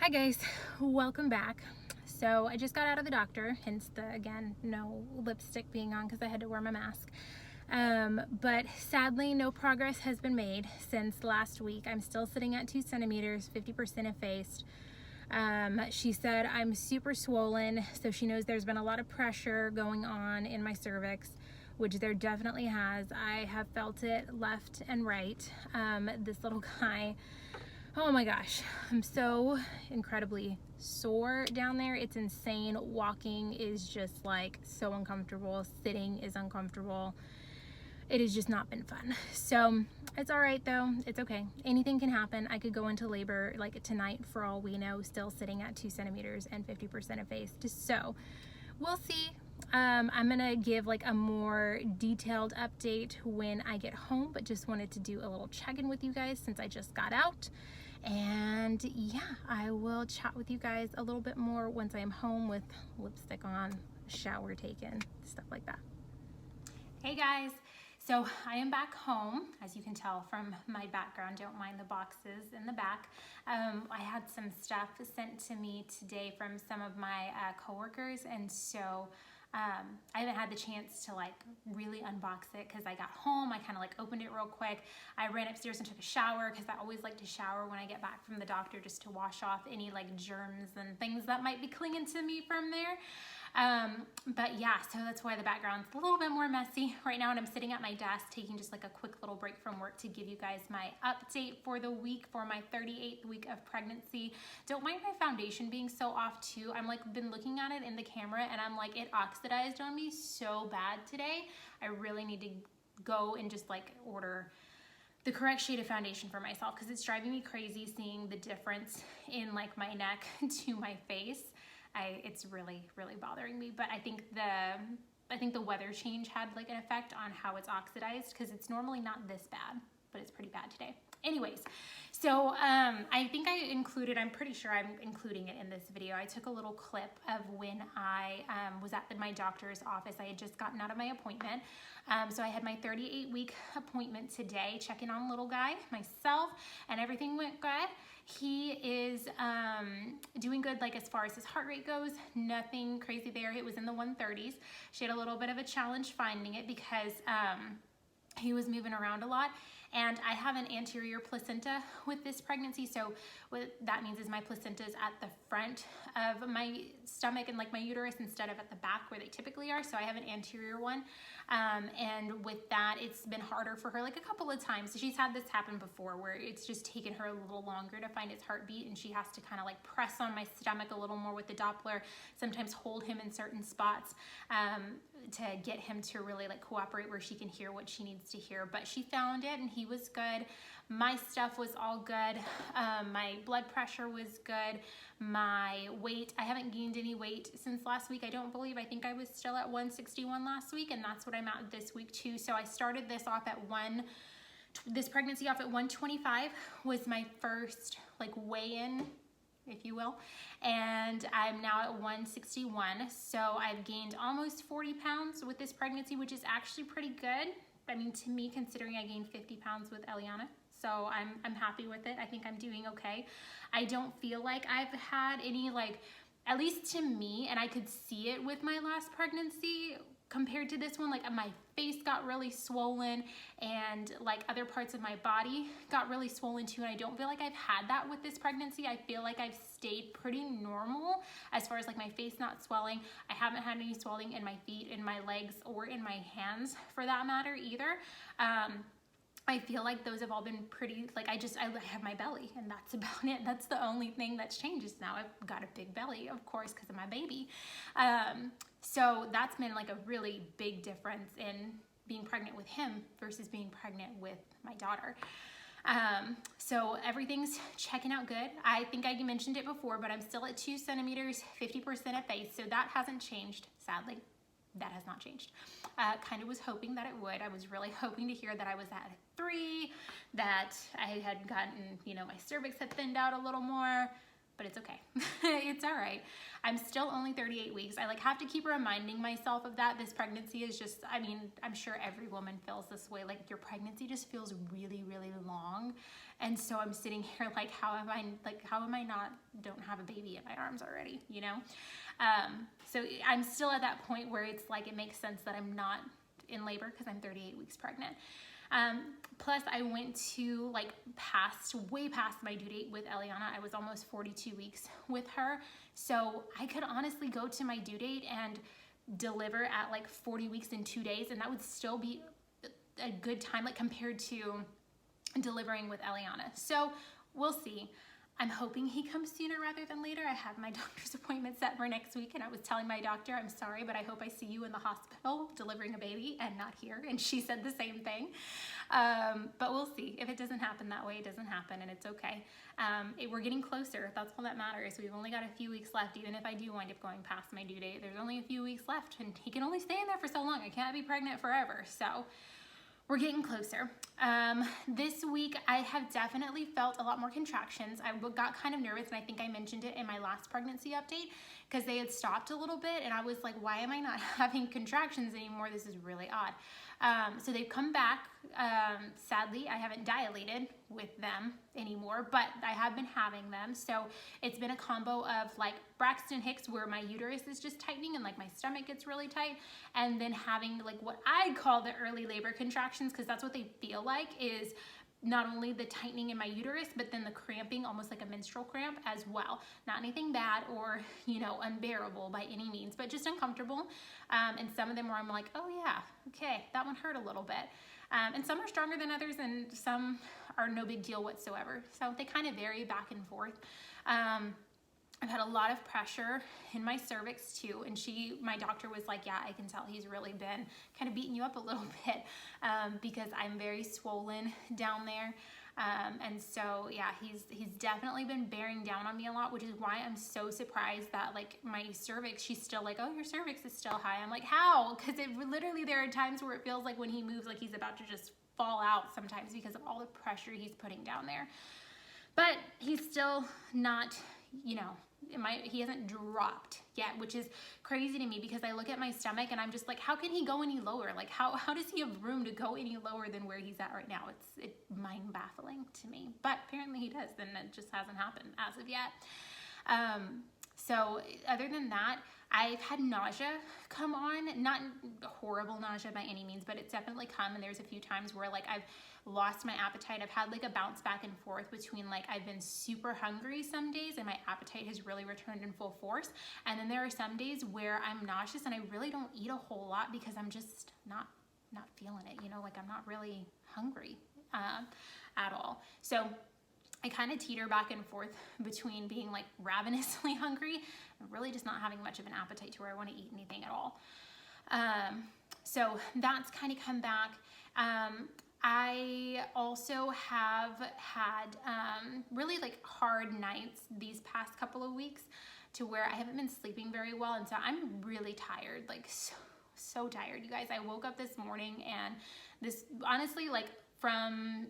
Hi guys, welcome back. So I just got out of the doctor, hence the, again, no lipstick being on because I had to wear my mask. But sadly, no progress has been made since last week. I'm still sitting at 2 centimeters, 50% effaced. She said I'm super swollen, so she knows there's been a lot of pressure going on in my cervix, which there definitely has. I have felt it left and right. This little guy, oh my gosh, I'm so incredibly sore down there. It's insane. Walking is just like so uncomfortable. Sitting is uncomfortable. It has just not been fun. So it's all right though. It's okay. Anything can happen. I could go into labor like tonight for all we know, still sitting at 2 centimeters and 50% effaced. So we'll see. I'm gonna give like a more detailed update when I get home, but just wanted to do a little check-in with you guys since I just got out. And yeah, I will chat with you guys a little bit more once I am home with lipstick on, shower taken, stuff like that. Hey guys, so I am back home, as you can tell from my background. Don't mind the boxes in the back. I had some stuff sent to me today from some of my coworkers, and so I haven't had the chance to like really unbox it because I got home. I kind of like opened it real quick. I ran upstairs and took a shower because I always like to shower when I get back from the doctor, just to wash off any like germs and things that might be clinging to me from there. But yeah, so that's why the background's a little bit more messy right now, and I'm sitting at my desk taking just like a quick little break from work to give you guys my update for the week, for my 38th week of pregnancy. Don't mind my foundation being so off too. I'm like been looking at it in the camera and I'm like, it oxidized on me so bad today. I really need to go and just like order the correct shade of foundation for myself because it's driving me crazy seeing the difference in like my neck to my face. It's really bothering me, but I think the weather change had like an effect on how it's oxidized because it's normally not this bad, but it's pretty bad today. Anyways, so I think I'm pretty sure I'm including it in this video. I took a little clip of when I was at my doctor's office. I had just gotten out of my appointment. So I had my 38-week appointment today, checking on little guy, myself, and everything went good. He is doing good, like as far as his heart rate goes, nothing crazy there. It was in the 130s. She had a little bit of a challenge finding it because he was moving around a lot. And I have an anterior placenta with this pregnancy, so what that means is my placenta is at the front of my stomach and like my uterus instead of at the back where they typically are, so I have an anterior one. And with that, it's been harder for her like a couple of times. So she's had this happen before where it's just taken her a little longer to find its heartbeat, and she has to kind of like press on my stomach a little more with the Doppler, sometimes hold him in certain spots to get him to really like cooperate where she can hear what she needs to hear. But she found it and he was good. My stuff was all good. My blood pressure was good. My weight, I haven't gained any weight since last week. I don't believe. I think I was still at 161 last week, and that's what I'm at this week too. So I started this off at this pregnancy off at 125 was my first like weigh-in, if you will, and I'm now at 161. So I've gained almost 40 pounds with this pregnancy, which is actually pretty good. I mean, to me, considering I gained 50 pounds with Eliana. So I'm happy with it. I think I'm doing okay. I don't feel like I've had any like, at least to me, and I could see it with my last pregnancy compared to this one, like my face got really swollen and like other parts of my body got really swollen too, and I don't feel like I've had that with this pregnancy. I feel like I've stayed pretty normal as far as like my face not swelling. I haven't had any swelling in my feet, in my legs, or in my hands for that matter either. I feel like those have all been pretty, like I have my belly and that's about it. That's the only thing that's changed is now I've got a big belly, of course, because of my baby. So that's been like a really big difference in being pregnant with him versus being pregnant with my daughter. So everything's checking out good. I think I mentioned it before, but I'm still at 2 centimeters, 50% effaced. So that hasn't changed, sadly. That has not changed. Kind of was hoping that it would. I was really hoping to hear that I was at 3, that I had gotten, you know, my cervix had thinned out a little more. but it's okay. It's all right. I'm still only 38 weeks. I like have to keep reminding myself of that. This pregnancy is just, I mean, I'm sure every woman feels this way. Like your pregnancy just feels really, really long. And so I'm sitting here like, how am I not, don't have a baby in my arms already, you know? So I'm still at that point where it's like, it makes sense that I'm not in labor because I'm 38 weeks pregnant. Plus I went to like way past my due date with Eliana. I was almost 42 weeks with her. So I could honestly go to my due date and deliver at like 40 weeks in 2 days. And that would still be a good time, like compared to delivering with Eliana. So we'll see. I'm hoping he comes sooner rather than later. I have my doctor's appointment set for next week, and I was telling my doctor, I'm sorry, but I hope I see you in the hospital delivering a baby and not here. And she said the same thing. But we'll see. If it doesn't happen that way, it doesn't happen, and it's okay. We're getting closer. That's all that matters. We've only got a few weeks left. Even if I do wind up going past my due date, there's only a few weeks left, and he can only stay in there for so long. I can't be pregnant forever. So we're getting closer. This week, I have definitely felt a lot more contractions. I got kind of nervous, and I think I mentioned it in my last pregnancy update, because they had stopped a little bit, and I was like, why am I not having contractions anymore? This is really odd. So they've come back. Sadly, I haven't dilated with them anymore, but I have been having them. So it's been a combo of like Braxton Hicks, where my uterus is just tightening and like my stomach gets really tight, and then having like what I call the early labor contractions, because that's what they feel like, is not only the tightening in my uterus, but then the cramping, almost like a menstrual cramp as well. Not anything bad or, you know, unbearable by any means, but just uncomfortable. And some of them where I'm like, oh yeah, okay, that one hurt a little bit. And some are stronger than others, and some are no big deal whatsoever. So they kind of vary back and forth. I've had a lot of pressure in my cervix too, and my doctor was like, yeah, I can tell he's really been kind of beating you up a little bit, because I'm very swollen down there. And so yeah, he's definitely been bearing down on me a lot, which is why I'm so surprised that like my cervix, she's still like, oh, your cervix is still high. I'm like, how? Because literally there are times where it feels like when he moves, like he's about to just fall out sometimes because of all the pressure he's putting down there. But he's still not, you know, he hasn't dropped yet, which is crazy to me, because I look at my stomach and I'm just like, how can he go any lower? Like how does he have room to go any lower than where he's at right now? It's mind baffling to me, but apparently he does, and it just hasn't happened as of yet. So other than that, I've had nausea come on, not horrible nausea by any means, but it's definitely come, and there's a few times where like I've lost my appetite. I've had like a bounce back and forth between like I've been super hungry some days and my appetite has really returned in full force, and then there are some days where I'm nauseous and I really don't eat a whole lot because I'm just not feeling it, you know, like I'm not really hungry at all. So I kind of teeter back and forth between being like ravenously hungry and really just not having much of an appetite to where I want to eat anything at all. So that's kind of come back. I also have had really like hard nights these past couple of weeks, to where I haven't been sleeping very well, and so I'm really tired, like so tired, you guys. I woke up this morning, and this honestly, like from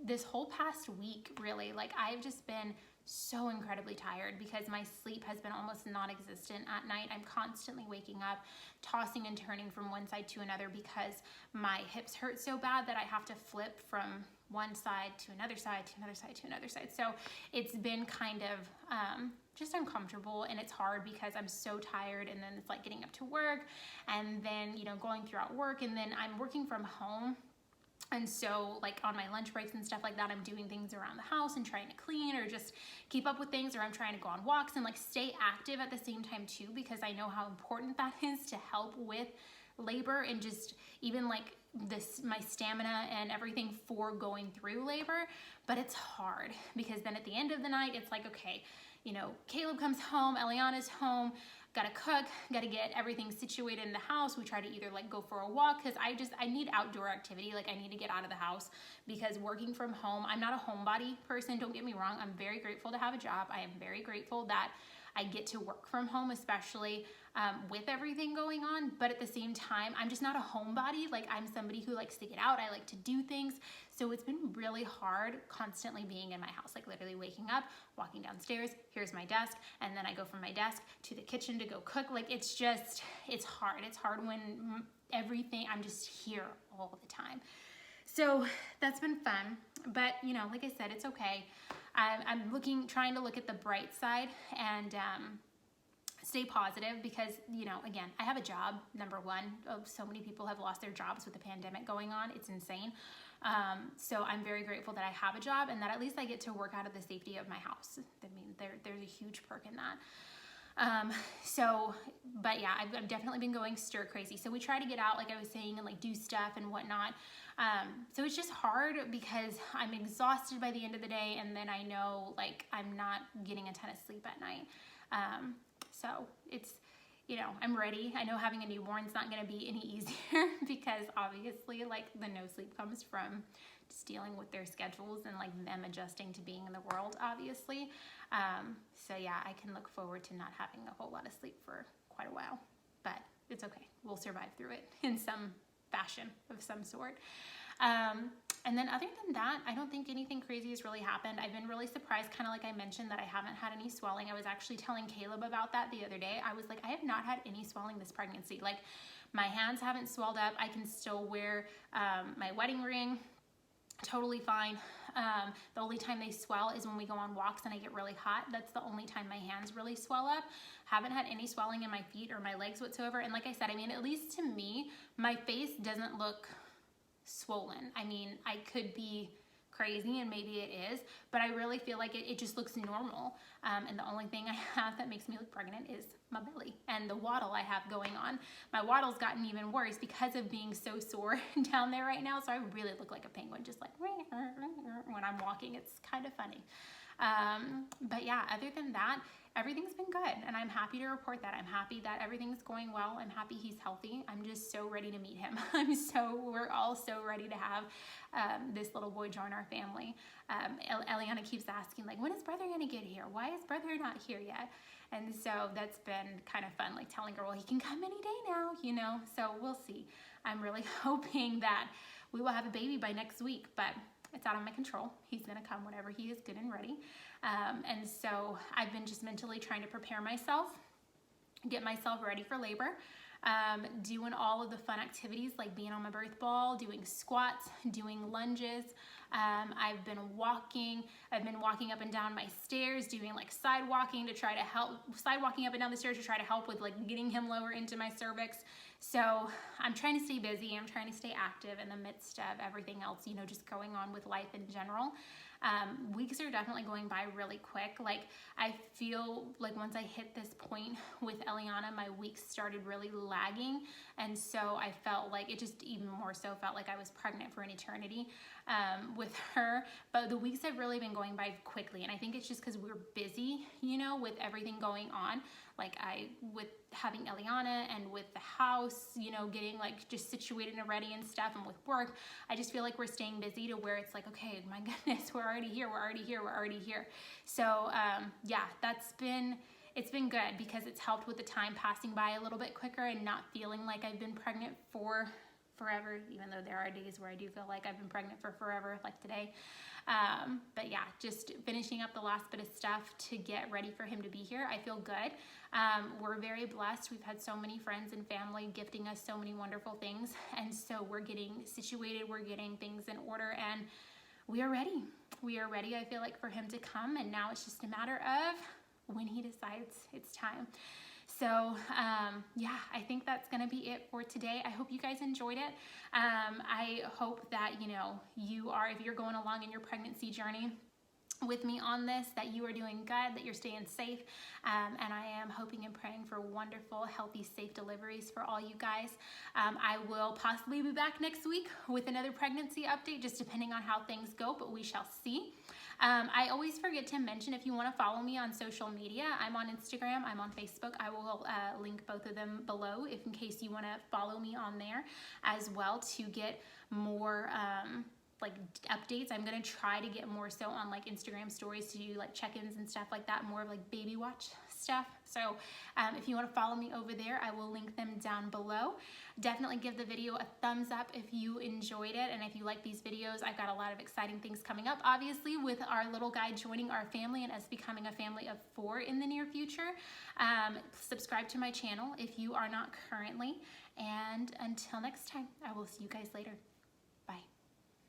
this whole past week, really, like I've just been so incredibly tired because my sleep has been almost non-existent at night. I'm constantly waking up, tossing and turning from one side to another because my hips hurt so bad that I have to flip from one side to another side to another side to another side. So it's been kind of just uncomfortable, and it's hard because I'm so tired, and then it's like getting up to work, and then, you know, going throughout work, and then I'm working from home. And so like on my lunch breaks and stuff like that, I'm doing things around the house and trying to clean or just keep up with things, or I'm trying to go on walks and like stay active at the same time too, because I know how important that is to help with labor and just even like my stamina and everything for going through labor. But it's hard because then at the end of the night, it's like, okay, you know, Caleb comes home, Eliana's home, gotta cook, gotta get everything situated in the house. We try to either like go for a walk, because I need outdoor activity. Like I need to get out of the house, because working from home, I'm not a homebody person, don't get me wrong. I'm very grateful to have a job. I am very grateful that I get to work from home, especially with everything going on. But at the same time, I'm just not a homebody. Like, I'm somebody who likes to get out. I like to do things. So it's been really hard constantly being in my house, like literally waking up, walking downstairs, here's my desk, and then I go from my desk to the kitchen to go cook. Like, it's hard. It's hard when everything, I'm just here all the time. So that's been fun, but you know, like I said, it's okay. I'm trying to look at the bright side and stay positive because, you know, again, I have a job, number one. So many people have lost their jobs with the pandemic going on. It's insane. So I'm very grateful that I have a job and that at least I get to work out of the safety of my house. I mean, there's a huge perk in that. But yeah, I've definitely been going stir crazy. So we try to get out, like I was saying, and like do stuff and whatnot. So it's just hard because I'm exhausted by the end of the day. And then I know like I'm not getting a ton of sleep at night. So it's, you know, I'm ready. I know having a newborn's not going to be any easier because obviously like the no sleep comes from just dealing with their schedules and like them adjusting to being in the world, obviously. So yeah, I can look forward to not having a whole lot of sleep for quite a while, but it's okay. We'll survive through it in some fashion of some sort. And then other than that, I don't think anything crazy has really happened. I've been really surprised, kind of like I mentioned, that I haven't had any swelling. I was actually telling Caleb about that the other day. I was like, I have not had any swelling this pregnancy. Like, my hands haven't swelled up. I can still wear my wedding ring totally fine. The only time they swell is when we go on walks and I get really hot. That's the only time my hands really swell up. Haven't had any swelling in my feet or my legs whatsoever. And like I said, I mean, at least to me, my face doesn't look swollen. I mean, I could be crazy and maybe it is, but I really feel like it just looks normal. And the only thing I have that makes me look pregnant is my belly and the waddle I have going on. My waddle's gotten even worse because of being so sore down there right now. So I really look like a penguin, just like when I'm walking. It's kind of funny. But yeah, other than that, everything's been good and I'm happy to report that. I'm happy that everything's going well. I'm happy he's healthy. I'm just so ready to meet him. We're all so ready to have this little boy join our family. Eliana keeps asking, like, when is brother gonna get here? Why is brother not here yet? And so that's been kind of fun, like telling her, well, he can come any day now, you know? So we'll see. I'm really hoping that we will have a baby by next week, but it's out of my control. He's gonna come whenever he is good and ready. And so I've been just mentally trying to prepare myself, get myself ready for labor, doing all of the fun activities like being on my birth ball, doing squats, doing lunges. I've been walking up and down my stairs, doing like side walking up and down the stairs to try to help with like getting him lower into my cervix. So I'm trying to stay busy. I'm trying to stay active in the midst of everything else, you know, just going on with life in general. Weeks are definitely going by really quick. Like, I feel like once I hit this point with Eliana, my weeks started really lagging. And so I felt like it just even more so felt like I was pregnant for an eternity with her. But the weeks have really been going by quickly. And I think it's just because we're busy, you know, with everything going on. Like with having Eliana and with the house, you know, getting like just situated and ready and stuff, and with work, I just feel like we're staying busy to where it's like, okay, my goodness, we're already here. So yeah, it's been good because it's helped with the time passing by a little bit quicker and not feeling like I've been pregnant for forever, even though there are days where I do feel like I've been pregnant for forever, like today. But yeah, just finishing up the last bit of stuff to get ready for him to be here. I feel good. We're very blessed. We've had so many friends and family gifting us so many wonderful things. And so we're getting situated, we're getting things in order, and we are ready. We are ready, I feel like, for him to come. And now it's just a matter of when he decides it's time. So yeah, I think that's going to be it for today. I hope you guys enjoyed it. I hope that, you know, if you're going along in your pregnancy journey with me on this, that you are doing good, that you're staying safe. And I am hoping and praying for wonderful, healthy, safe deliveries for all you guys. I will possibly be back next week with another pregnancy update, just depending on how things go, but we shall see. I always forget to mention, if you want to follow me on social media, I'm on Instagram, I'm on Facebook. I will link both of them below in case you want to follow me on there as well to get more like updates. I'm gonna try to get more so on like Instagram stories to do like check-ins and stuff like that, more of like baby watch stuff. So if you want to follow me over there, I will link them down below. Definitely give the video a thumbs up if you enjoyed it, and if you like these videos. I've got a lot of exciting things coming up, obviously, with our little guy joining our family and us becoming a family of 4 in the near future. Subscribe to my channel if you are not currently, and until next time, I will see you guys later.